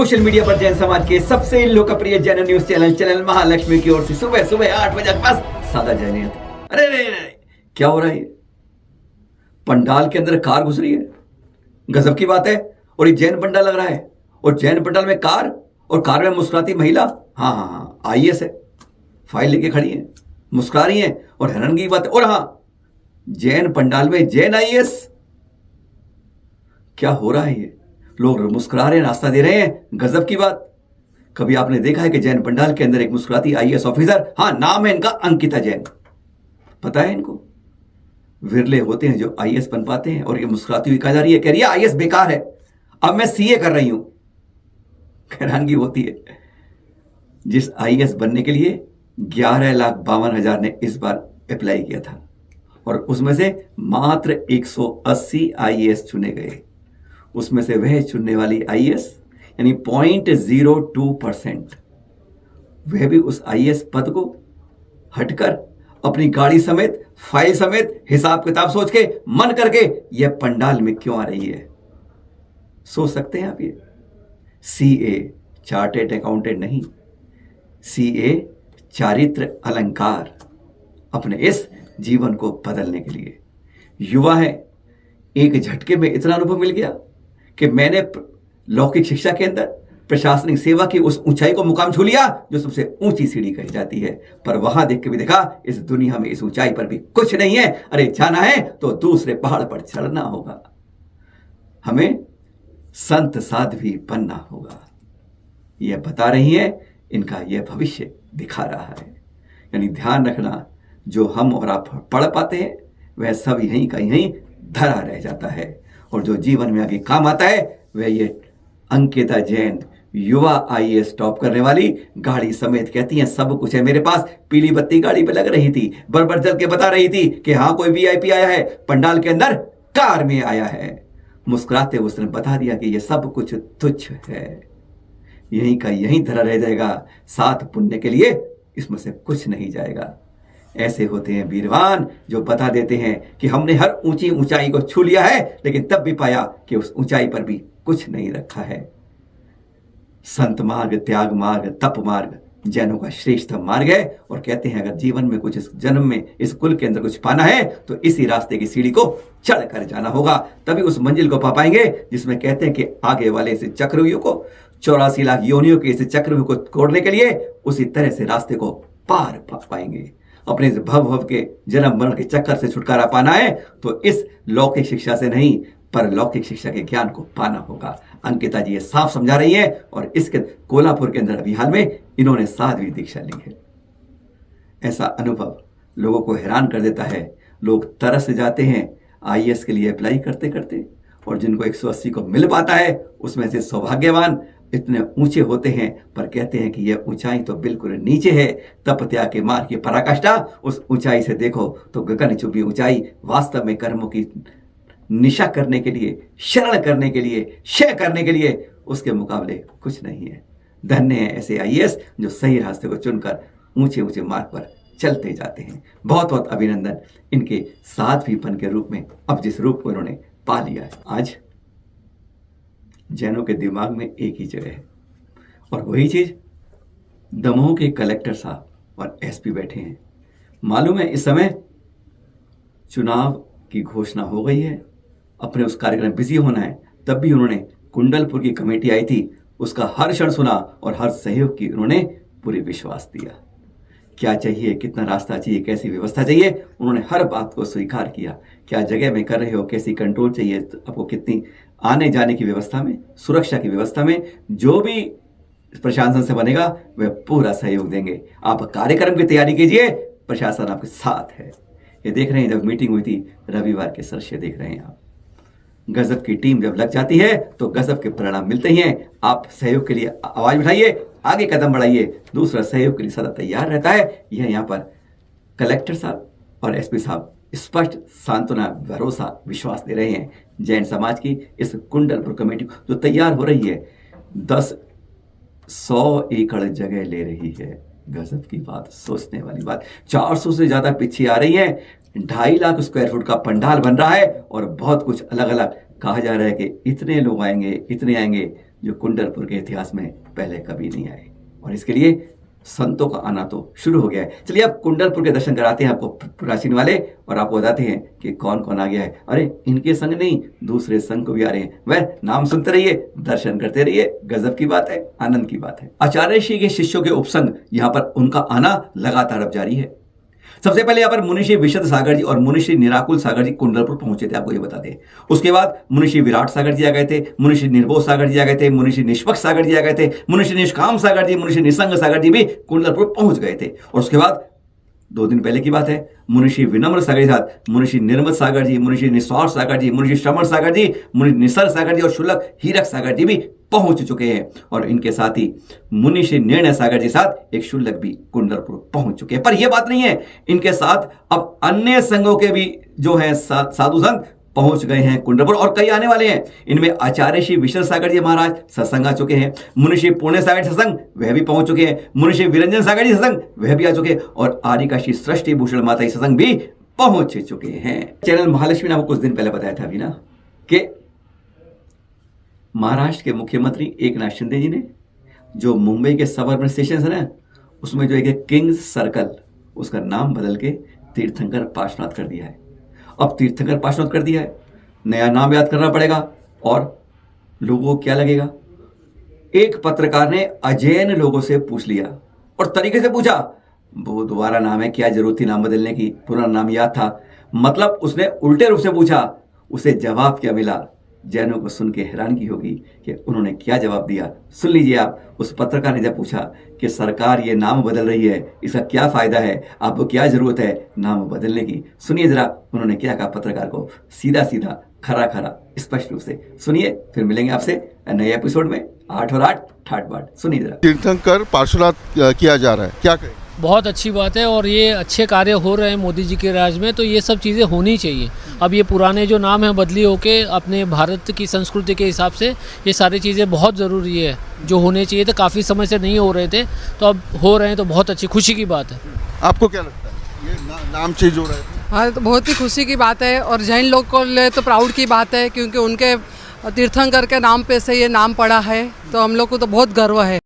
Social media पर जैन समाज के सबसे लोकप्रिय जैन न्यूज चैनल महालक्ष्मी की ओर से सुबह सुबह 8 बजे के पास सादा जैनियत। अरे अरे अरे क्या हो रहा है? पंडाल के अंदर कार घुस रही है, गजब की बात है। और ये जैन पंडाल लग रहा है और जैन पंडाल में कार, और कार में मुस्कुराती महिला। हाँ हाँ हाँ, आईएएस है, फाइल लेके खड़ी है, मुस्कुरा रही है और हैरानगी की बात है। और हाँ, जैन पंडाल में जैन आईएएस। क्या हो रहा है? ये लोग मुस्कुरा रहे हैं, नाश्ता दे रहे हैं, गजब की बात। कभी आपने देखा है कि जैन पंडाल के अंदर एक मुस्कुराती आईएएस ऑफिसर? हाँ, नाम है इनका अंकिता जैन। पता है इनको? विरले होते हैं जो आईएएस बन पाते हैं। और ये मुस्कुराती हुई कह जा रही है, कह रही है आईएएस बेकार है, अब मैं सीए कर रही हूं। हैरानगी होती है। जिस आईएएस बनने के लिए 11,52,000 ने इस बार अप्लाई किया था और उसमें से मात्र 180 आईएएस चुने गए। उसमें से वह चुनने वाली आईएएस यानी 0.02%, वह भी उस आईएएस पद को हटकर अपनी गाड़ी समेत, फाइल समेत, हिसाब किताब सोच के, मन करके यह पंडाल में क्यों आ रही है? सोच सकते हैं आप? ये सीए चार्टेड अकाउंटेंट नहीं, सीए चारित्र अलंकार, अपने इस जीवन को बदलने के लिए। युवा है, एक झटके में इतना अनुभव मिल गया कि मैंने लौकिक शिक्षा के अंदर प्रशासनिक सेवा की उस ऊंचाई को मुकाम छू लिया जो सबसे ऊंची सीढ़ी कही जाती है। पर वहां देख के भी देखा इस दुनिया में इस ऊंचाई पर भी कुछ नहीं है। अरे जाना है तो दूसरे पहाड़ पर चढ़ना होगा, हमें संत साध्वी बनना होगा। यह बता रही है, इनका यह भविष्य दिखा रहा है। यानी ध्यान रखना, जो हम और आप पढ़ पाते हैं वह सब यहीं का यहीं धरा रह जाता है, और जो जीवन में आगे काम आता है वह ये अंकिता जैन, युवा आईएएस टॉप करने वाली, गाड़ी समेत कहती हैं सब कुछ है मेरे पास। पीली बत्ती गाड़ी पे लग रही थी, बरबर चल के बता रही थी कि हाँ कोई वीआईपी आया है, पंडाल के अंदर कार में आया है। मुस्कुराते उसने बता दिया कि यह सब कुछ तुच्छ है, यहीं का यहीं धरा रह जाएगा, साथ पुण्य के लिए इसमें से कुछ नहीं जाएगा। ऐसे होते हैं वीरवान जो बता देते हैं कि हमने हर ऊंची ऊंचाई को छू लिया है, लेकिन तब भी पाया कि उस ऊंचाई पर भी कुछ नहीं रखा है। संत मार्ग, त्याग मार्ग, तप मार्ग जैनों का श्रेष्ठ मार्ग है। और कहते हैं अगर जीवन में कुछ, इस जन्म में इस कुल के अंदर कुछ पाना है तो इसी रास्ते की सीढ़ी को चढ़ कर जाना होगा, तभी उस मंजिल को पा पाएंगे जिसमें कहते हैं कि आगे वाले इस चक्रव्यूह को, 84 लाख योनियों के इस चक्रव्यूह को तोड़ने के लिए उसी तरह से रास्ते को पार पा पाएंगे। अपने इस भव भव के जन्म मरण के चक्कर से छुटकारा पाना है तो इस लौकिक शिक्षा से नहीं, पर लौकिक शिक्षा के ज्ञान को पाना होगा। अंकिता जी ये साफ समझा रही है। और इसके कोल्हापुर के अंदर अभी हाल में इन्होंने साध्वी दीक्षा ली है। ऐसा अनुभव लोगों को हैरान कर देता है। लोग तरस जाते हैं आईएएस के लिए अप्लाई करते करते, और जिनको 180 को मिल पाता है उसमें से सौभाग्यवान इतने ऊंचे होते हैं। पर कहते हैं कि यह ऊंचाई तो बिल्कुल नीचे है। तप त्याग के मार्ग की पराकाष्ठा, उस ऊंचाई से देखो तो गगनचुंबी ऊंचाई वास्तव में कर्मों की निशा करने के लिए, शरण करने के लिए, क्षय करने के लिए उसके मुकाबले कुछ नहीं है। धन्य है ऐसे आईएएस जो सही रास्ते को चुनकर ऊंचे ऊंचे मार्ग पर चलते जाते हैं। बहुत बहुत अभिनंदन इनके साध्वीपन के रूप में, अब जिस रूप को इन्होंने पा लिया है। आज जैनों के दिमाग में एक ही जगह है, और वही चीज दमोह के कलेक्टर साहब और एसपी बैठे हैं। मालूम है इस समय चुनाव की घोषणा हो गई है, अपने उस कार्यक्रम में बिजी होना है, तब भी उन्होंने कुंडलपुर की कमेटी आई थी, उसका हर क्षण सुना और हर सहयोग की उन्होंने पूरी विश्वास दिया। क्या चाहिए, कितना रास्ता चाहिए, कैसी व्यवस्था चाहिए, उन्होंने हर बात को स्वीकार किया। क्या जगह में कर रहे हो, कैसी कंट्रोल चाहिए आपको, कितनी आने जाने की व्यवस्था में, सुरक्षा की व्यवस्था में, जो भी प्रशासन से बनेगा वह पूरा सहयोग देंगे। आप कार्यक्रम की तैयारी कीजिए, प्रशासन आपके साथ है। ये देख रहे हैं, जब मीटिंग हुई थी रविवार के सरसे देख रहे हैं आप। गजब की टीम जब लग जाती है तो गजब के परिणाम मिलते ही हैं। आप सहयोग के लिए आवाज उठाइए, आगे कदम बढ़ाइए, दूसरा सहयोग के लिए सदा तैयार रहता है। यह यहाँ पर कलेक्टर साहब और एसपी साहब स्पष्ट सांत्वना, भरोसा, विश्वास दे रहे हैं जैन समाज की इस कुंडलपुर कमेटी जो तैयार हो रही है। 100 एकड़ जगह ले रही है। गजब की बात, सोचने वाली बात। 400 से ज्यादा पीछे आ रही है। 2.5 लाख स्क्वायर फुट का पंडाल बन रहा है और बहुत कुछ अलग अलग कहा जा रहा है कि इतने लोग आएंगे, इतने आएंगे। जो कुंडलपुर के इतिहास में पहले कभी नहीं आए। और इसके लिए संतों का आना तो शुरू हो गया है। चलिए अब कुंडलपुर के दर्शन कराते हैं आपको प्राचीन वाले, और आपको बताते हैं कि कौन कौन आ गया है। अरे इनके संग नहीं, दूसरे संग को भी आ रहे हैं। वह नाम सुनते रहिए, दर्शन करते रहिए, गजब की बात है, आनंद की बात है। आचार्य ऋषि के शिष्यों के उपसंग यहाँ पर उनका आना लगातार अब जारी है। सबसे पहले यहाँ पर मुनिषी विशद सागर जी और मुनिषी निराकुल सागर जी कुंडलपुर पहुंचे थे, आपको ये बताते हैं। उसके बाद मुनिषी विराट सागर जी आ गए थे, मुनिषी निर्भो सागर जी आ गए थे, मुनिषी निष्पक्ष सागर जी आ गए थे, मुनिषी निष्काम सागर जी, मुनिषी निसंग सागर जी भी कुंडलपुर पहुंच गए थे। और उसके बाद 2 दिन पहले की बात है, मुनिषी विनम्र सागर के साथ मुनिषी निर्मल सागर जी, मुनिषी निस्वार्थ सागर जी, मुनिषि श्रमण सागर जी, मुनि निसर सागर जी और शुल्लक हीरक सागर जी भी पहुंच चुके हैं। और इनके साथ ही मुनिषि निर्णय सागर जी साथ एक शुल्लक भी कुंडलपुर पहुंच चुके हैं। पर यह बात नहीं है, इनके साथ अब अन्य संघों के भी जो है साधु संत पहुंच गए हैं कुंडलपुर, और कई आने वाले हैं। इनमें आचार्य श्री विशल सागर जी महाराज सत्संग आ चुके हैं, मुनिषि पुण्य सागर सत्संग वह भी पहुंच चुके हैं, मुनिषि विरंजन सागर जी सत्संग वह भी आ चुके हैं, और आरिका श्री सृष्टि भूषण माता जी सत्संग भी पहुंच चुके हैं। चैनल महालक्ष्मी ने आपको कुछ दिन पहले बताया था अभी ना कि महाराष्ट्र के मुख्यमंत्री एकनाथ शिंदे जी ने जो मुंबई के सबअर्बन स्टेशन है ना, उसमें जो एक किंग्स सर्कल, उसका नाम बदल के तीर्थंकर पार्श्वनाथ कर दिया है। अब तीर्थंकर पार्श्वनाथ कर दिया है, नया नाम याद करना पड़ेगा, और लोगों को क्या लगेगा। एक पत्रकार ने अजैन लोगों से पूछ लिया और तरीके से पूछा, वो दोबारा नाम है, क्या जरूरत थी नाम बदलने की, पुराना नाम याद था। मतलब उसने उल्टे रूप से पूछा, उसे जवाब क्या मिला। जैनों को सुन के हैरानगी होगी कि उन्होंने क्या जवाब दिया। सुन लीजिए आप। उस पत्रकार ने जब पूछा कि सरकार ये नाम बदल रही है, इसका क्या फायदा है, आपको क्या जरूरत है नाम बदलने की, सुनिए जरा उन्होंने क्या कहा पत्रकार को, सीधा सीधा खरा खरा स्पष्ट रूप से सुनिए। फिर मिलेंगे आपसे नए एपिसोड में 8 और 8 ठाट बाट। सुनिए जरा। तीर्थंकर पार्श्वनाथ किया जा रहा है, क्या कहें? बहुत अच्छी बात है, और ये अच्छे कार्य हो रहे हैं मोदी जी के राज में, तो ये सब चीज़ें होनी चाहिए। अब ये पुराने जो नाम हैं बदली होके अपने भारत की संस्कृति के हिसाब से ये सारी चीज़ें बहुत ज़रूरी है, जो होने चाहिए थे। काफ़ी समय से नहीं हो रहे थे, तो अब हो रहे हैं, तो बहुत अच्छी खुशी की बात है। आपको क्या लगता है ये नाम चेंज हो रहा है? हाँ, तो बहुत ही खुशी की बात है, और जैन लोग को लिए तो प्राउड की बात है, क्योंकि उनके तीर्थंकर के नाम पे से ये नाम पड़ा है, तो हम लोग को तो बहुत गर्व है।